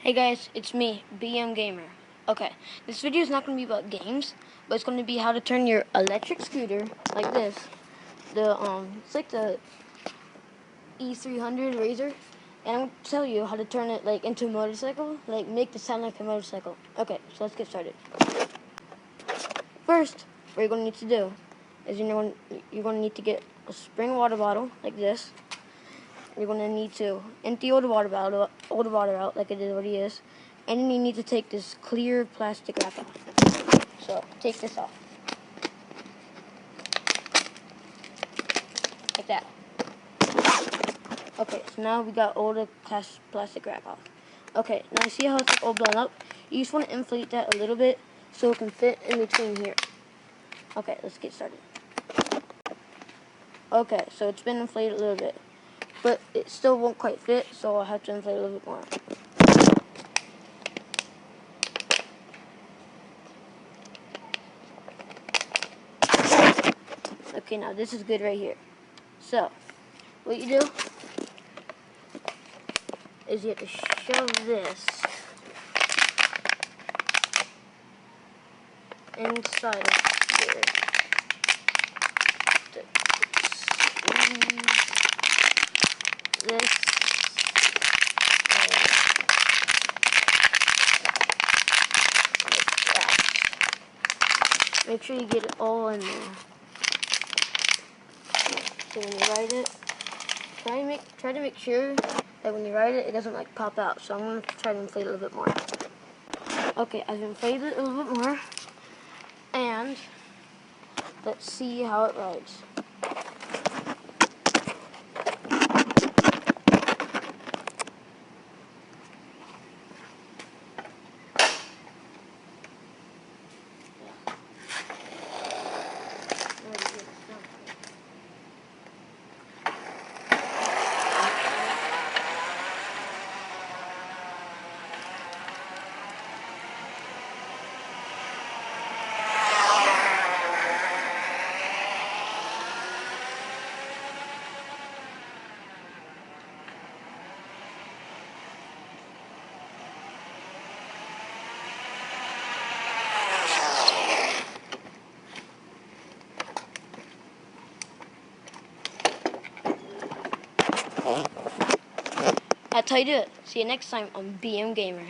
Hey guys, it's me, BM Gamer. Okay, this video is not going to be about games, but it's going to be how to turn your electric scooter, like this, it's like the E300 Razor, and I'm going to tell you how to turn it like into a motorcycle, like make it sound like a motorcycle. Okay, so let's get started. First, what you're going to need to do is you're going to need to get a spring water bottle, like this. You're going to need to empty all the water out like it already is. And then you need to take this clear plastic wrap off. So, take this off. Like that. Okay, so now we got all the plastic wrap off. Okay, now you see how it's like all blown up? You just want to inflate that a little bit so it can fit in between here. Okay, let's get started. Okay, so it's been inflated a little bit. But it still won't quite fit, so I'll have to inflate a little bit more. Okay, now this is good right here. So, what you do is you have to shove this inside of here. Squeeze this. Make sure you get it all in there. So when you ride it, try to make sure that when you ride it, it doesn't like pop out. So I'm going to try to inflate it a little bit more. Okay, I've inflated it a little bit more. And let's see how it rides. That's how you do it. See you next time on BM Gamer.